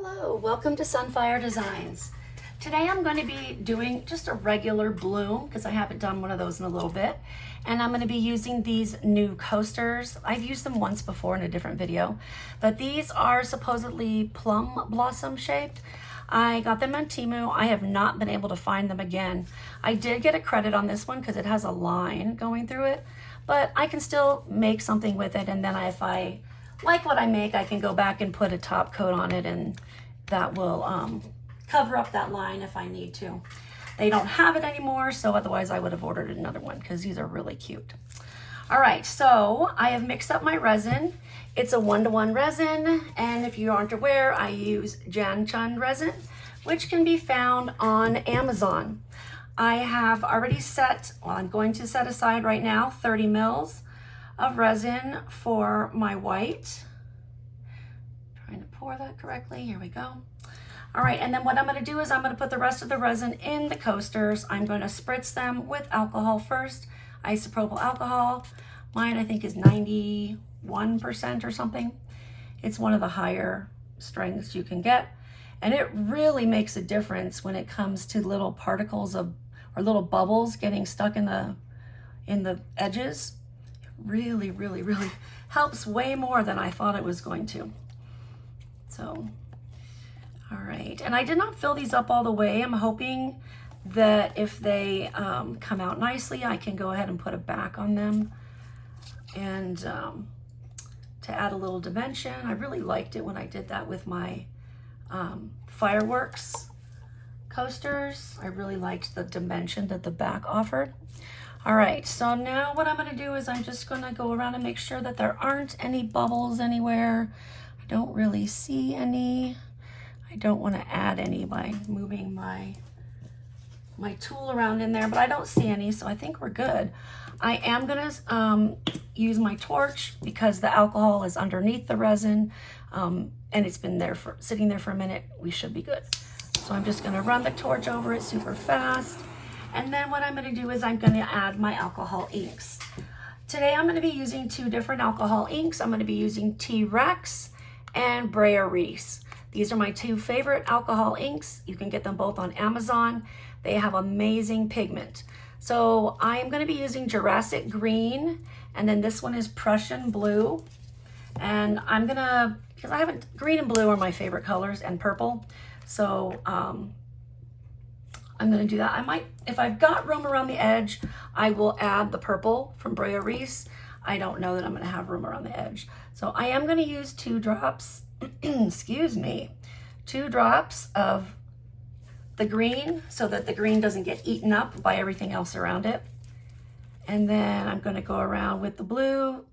Hello, welcome to Sunfire Designs. Today I'm going to be doing just a regular bloom because I haven't done one of those in a little bit. And I'm going to be using these new coasters. I've used them once before in a different video, but these are supposedly plum blossom shaped. I got them on Temu. I have not been able to find them again. I did get a credit on this one because it has a line going through it, but I can still make something with it, and then if I like what I make, I can go back and put a top coat on it, and that will cover up that line if I need to. They don't have it anymore, so otherwise I would have ordered another one because these are really cute. All right, so I have mixed up my resin. It's a 1-to-1 resin, and if you aren't aware, I use Janchun resin, which can be found on Amazon. I have already I'm going to set aside right now 30 mils of resin for my white. Trying to pour that correctly, here we go. All right, and then what I'm gonna do is I'm gonna put the rest of the resin in the coasters. I'm gonna spritz them with alcohol first, isopropyl alcohol. Mine I think is 91% or something. It's one of the higher strengths you can get. And it really makes a difference when it comes to little particles or little bubbles getting stuck in the edges. Really, really, really helps way more than I thought it was going to. So, all right. And I did not fill these up all the way. I'm hoping that if they come out nicely, I can go ahead and put a back on them and to add a little dimension. I really liked it when I did that with my fireworks coasters. I really liked the dimension that the back offered. All right, so now what I'm gonna do is I'm just gonna go around and make sure that there aren't any bubbles anywhere. I don't really see any. I don't wanna add any by moving my tool around in there, but I don't see any, so I think we're good. I am gonna use my torch because the alcohol is underneath the resin and it's been there sitting there for a minute. We should be good. So I'm just gonna run the torch over it super fast. And then what I'm gonna do is I'm gonna add my alcohol inks. Today I'm gonna be using 2 different alcohol inks. I'm gonna be using T-Rex and Resin. These are my 2 favorite alcohol inks. You can get them both on Amazon. They have amazing pigment. So I'm gonna be using Jurassic Green, and then this one is Prussian Blue. And I'm gonna, because green and blue are my favorite colors, and purple. So I'm gonna do that. I might, if I've got room around the edge, I will add the purple from Resin. I don't know that I'm gonna have room around the edge. So I am gonna use 2 drops, excuse me, 2 drops of the green so that the green doesn't get eaten up by everything else around it. And then I'm gonna go around with the blue.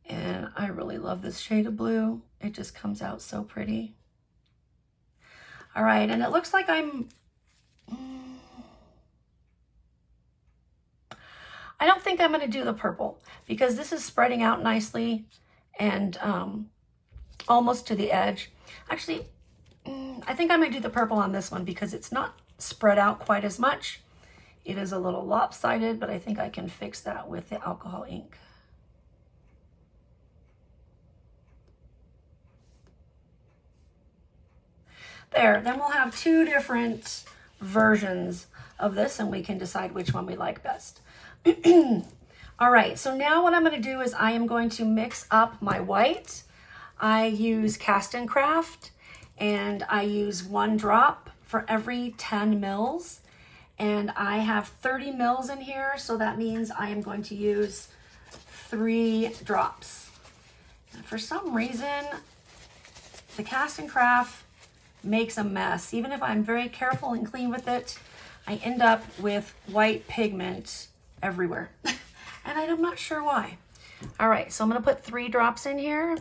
And I really love this shade of blue. It just comes out so pretty. All right, and it looks like I don't think I'm gonna do the purple because this is spreading out nicely and almost to the edge. Actually, I think I'm gonna do the purple on this one because it's not spread out quite as much. It is a little lopsided, but I think I can fix that with the alcohol ink. There, then we'll have 2 different versions of this and we can decide which one we like best. All right, so now what I'm gonna do is I am going to mix up my white. I use Cast and Craft, and I use 1 drop for every 10 mils. And I have 30 mils in here, so that means I am going to use 3 drops. And for some reason, the Cast and Craft makes a mess. Even if I'm very careful and clean with it, I end up with white pigment everywhere. And I'm not sure why. All right, so I'm gonna put 3 drops in here.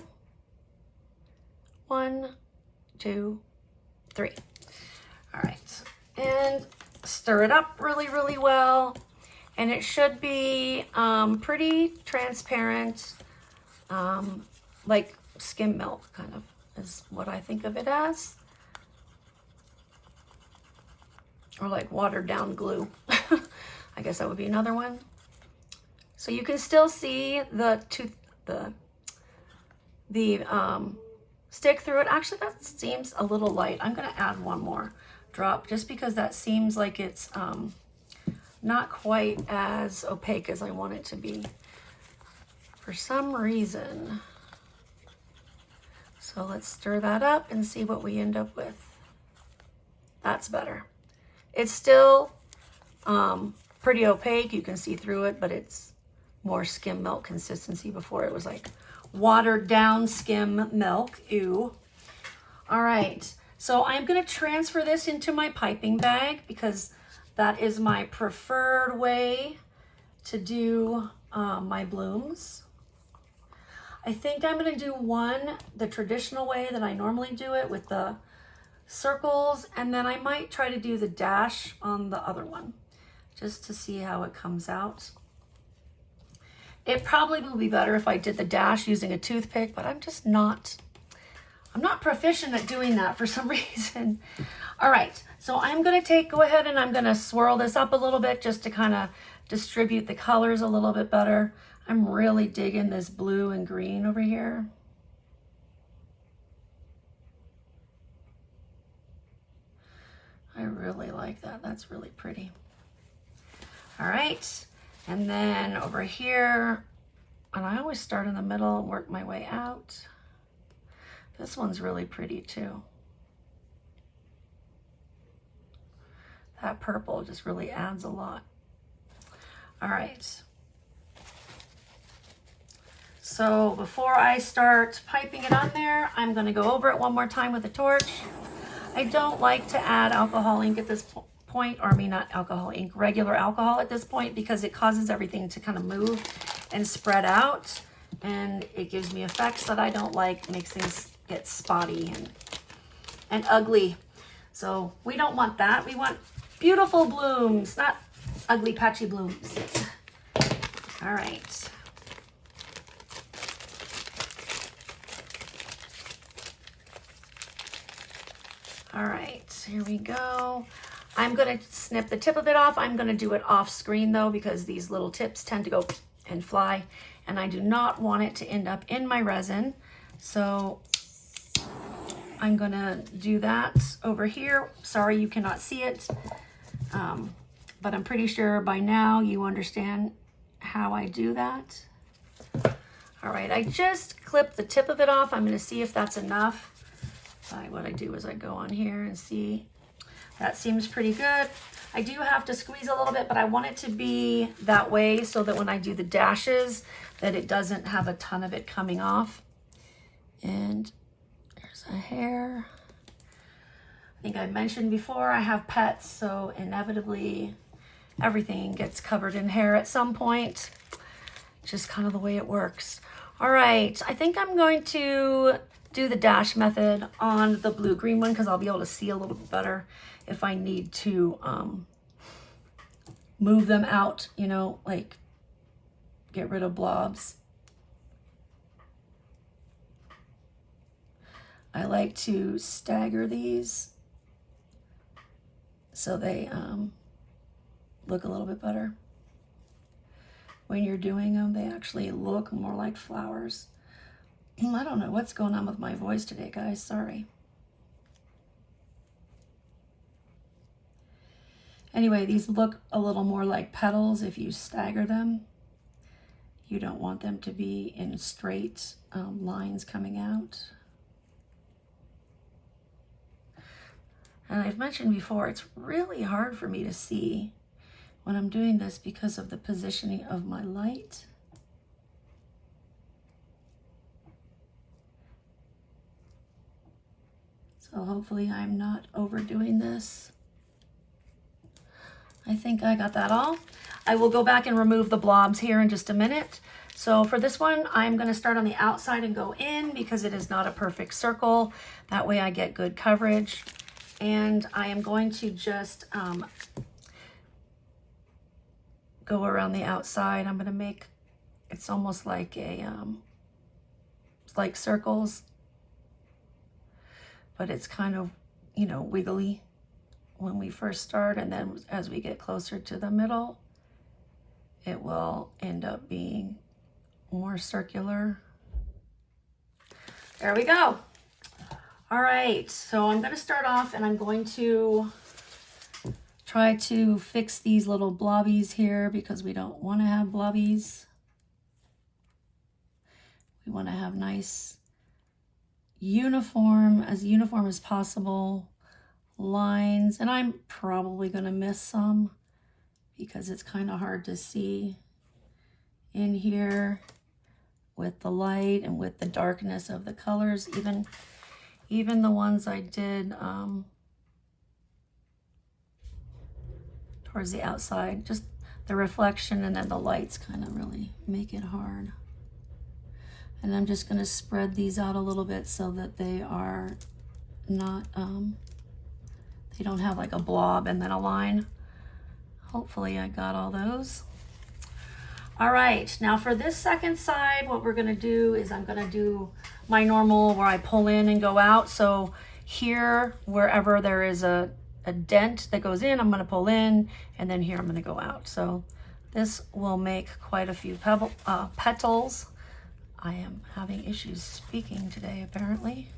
1, 2, 3. All right, and stir it up really, really well. And it should be pretty transparent, like skim milk kind of is what I think of it as. Or like watered down glue. I guess that would be another one. So you can still see the the stick through it. Actually, that seems a little light. I'm gonna add one more drop just because that seems like it's not quite as opaque as I want it to be for some reason. So let's stir that up and see what we end up with. That's better. It's still pretty opaque. You can see through it, but it's more skim milk consistency. Before it was like watered down skim milk. Ew. All right, so I'm gonna transfer this into my piping bag because that is my preferred way to do my blooms. I think I'm gonna do one the traditional way that I normally do it with the circles, and then I might try to do the dash on the other one just to see how it comes out. It probably will be better if I did the dash using a toothpick, but I'm not proficient at doing that for some reason. All right, so I'm gonna go ahead and I'm gonna swirl this up a little bit just to kind of distribute the colors a little bit better. I'm really digging this blue and green over here. I really like that. That's really pretty. All right, and then over here, and I always start in the middle and work my way out. This one's really pretty too. That purple just really adds a lot. All right. So before I start piping it on there, I'm gonna go over it one more time with a torch. I don't like to add alcohol ink at this point, or I mean not alcohol ink, regular alcohol at this point, because it causes everything to kind of move and spread out, and it gives me effects that I don't like, makes things get spotty and ugly. So we don't want that. We want beautiful blooms, not ugly patchy blooms. All right. All right, here we go. I'm gonna snip the tip of it off. I'm gonna do it off screen though, because these little tips tend to go and fly, and I do not want it to end up in my resin. So I'm gonna do that over here. Sorry you cannot see it, but I'm pretty sure by now you understand how I do that. All right, I just clipped the tip of it off. I'm gonna see if that's enough. What I do is I go on here and see. That seems pretty good. I do have to squeeze a little bit, but I want it to be that way so that when I do the dashes, that it doesn't have a ton of it coming off. And there's a hair. I think I mentioned before, I have pets, so inevitably everything gets covered in hair at some point. Just kind of the way it works. All right, I think I'm going to do the dash method on the blue-green one because I'll be able to see a little bit better if I need to move them out, you know, like get rid of blobs. I like to stagger these so they look a little bit better. When you're doing them, they actually look more like flowers. I don't know what's going on with my voice today, guys. Sorry. Anyway, these look a little more like petals if you stagger them. You don't want them to be in straight lines coming out. And I've mentioned before, it's really hard for me to see when I'm doing this because of the positioning of my light. So hopefully I'm not overdoing this. I think I got that all. I will go back and remove the blobs here in just a minute. So for this one, I'm going to start on the outside and go in because it is not a perfect circle. That way I get good coverage. And I am going to just go around the outside. I'm going to make, it's almost like a, it's like circles, but it's kind of, you know, wiggly when we first start, and then as we get closer to the middle, it will end up being more circular. There we go. All right, so I'm gonna start off and I'm going to try to fix these little blobbies here because we don't want to have blobbies. We want to have nice uniform as possible lines, and I'm probably going to miss some because it's kind of hard to see in here with the light and with the darkness of the colors, even the ones I did towards the outside, just the reflection and then the lights kind of really make it hard. And I'm just going to spread these out a little bit so that they are not, they don't have like a blob and then a line. Hopefully I got all those. All right, now for this second side, what we're going to do is I'm going to do my normal where I pull in and go out. So here, wherever there is a dent that goes in, I'm going to pull in, and then here I'm going to go out. So this will make quite a few petals. I am having issues speaking today, apparently.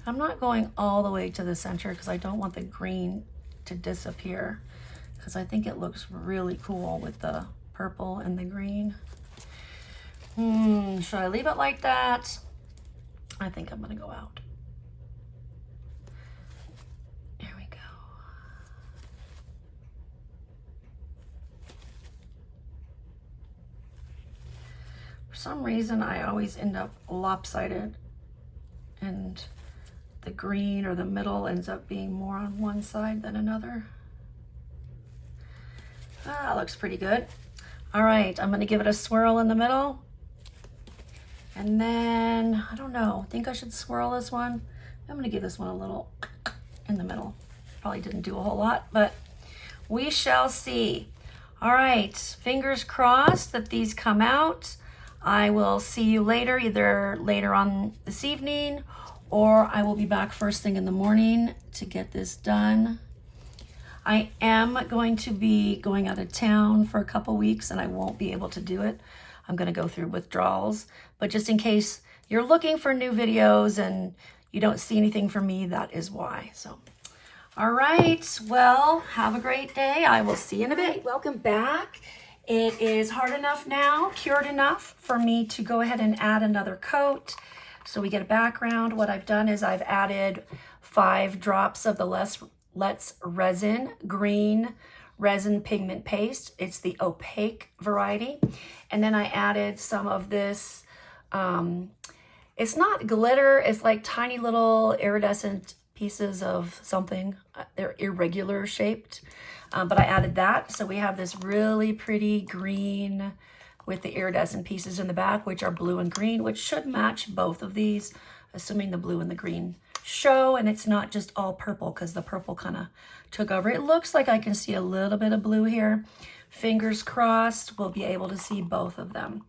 I'm not going all the way to the center because I don't want the green to disappear, because I think it looks really cool with the purple and the green. Should I leave it like that? I think I'm gonna go out. There we go. For some reason, I always end up lopsided, and the green or the middle ends up being more on one side than another. That looks pretty good. All right, I'm gonna give it a swirl in the middle. And then, I don't know, I think I should swirl this one. I'm gonna give this one a little in the middle. Probably didn't do a whole lot, but we shall see. All right, fingers crossed that these come out. I will see you later, either later on this evening, or I will be back first thing in the morning to get this done. I am going to be going out of town for a couple weeks and I won't be able to do it. I'm going to go through withdrawals, but just in case you're looking for new videos and you don't see anything from me, that is why. So, all right, well, have a great day. I will see you in a bit. Welcome back. It is hard enough now, cured enough for me to go ahead and add another coat. So we get a background. What I've done is I've added 5 drops of the Let's Resin green resin pigment paste. It's the opaque variety. And then I added some of this, it's not glitter, it's like tiny little iridescent pieces of something. They're irregular shaped, but I added that. So we have this really pretty green with the iridescent pieces in the back, which are blue and green, which should match both of these, assuming the blue and the green show, and it's not just all purple because the purple kind of took over. It looks like I can see a little bit of blue here. Fingers crossed we'll be able to see both of them.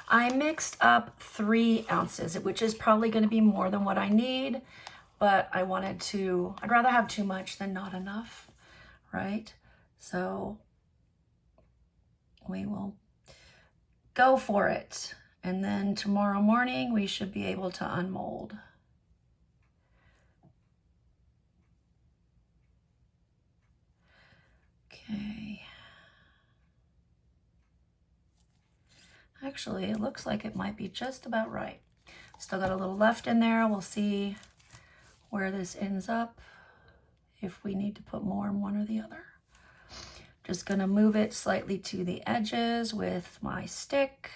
I mixed up 3 ounces, which is probably going to be more than what I need, but I'd rather have too much than not enough, right? So we will go for it. And then tomorrow morning we should be able to unmold. Okay. Actually, it looks like it might be just about right. Still got a little left in there. We'll see where this ends up, if we need to put more in one or the other. Just gonna move it slightly to the edges with my stick.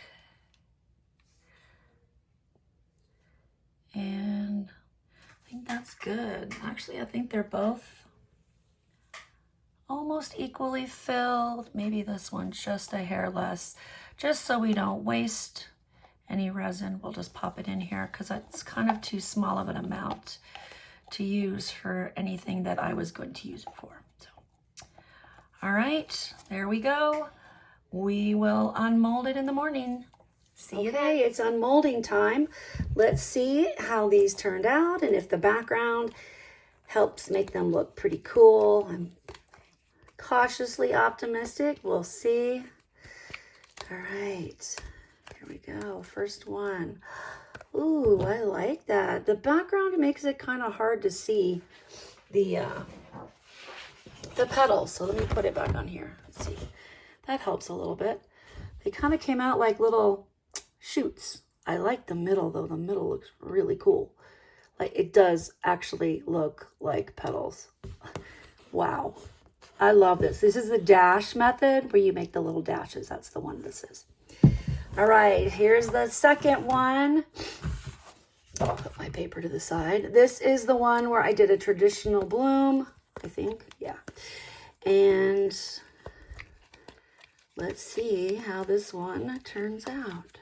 And I think that's good. Actually, I think they're both almost equally filled. Maybe this one's just a hair less, just so we don't waste any resin. We'll just pop it in here because it's kind of too small of an amount to use for anything that I was going to use it for. So, all right, there we go. We will unmold it in the morning. See you then. It's unmolding time. Let's see how these turned out and if the background helps make them look pretty cool. I'm cautiously optimistic. We'll see. All right, Here we go, first one. Ooh, I like that. The background makes it kind of hard to see the petals. So let me put it back on here. Let's see. That helps a little bit. They kind of came out like little shoots. I like the middle though. The middle looks really cool. Like it does actually look like petals. Wow. I love this. This is the dash method where you make the little dashes. That's the one this is. All right, here's the second one. I'll put my paper to the side. This is the one where I did a traditional bloom, I think. Yeah. And let's see how this one turns out.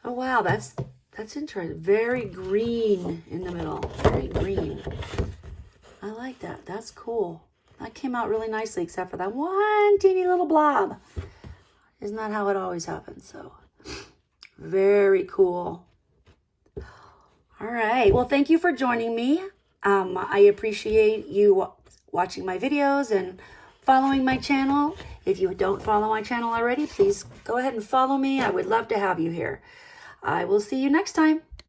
Oh, wow, that's interesting. Very green in the middle. Very green. I like that. That's cool. That came out really nicely, except for that one teeny little blob. Isn't that how it always happens? So, very cool. All right. Well, thank you for joining me. I appreciate you watching my videos and following my channel. If you don't follow my channel already, please go ahead and follow me. I would love to have you here. I will see you next time.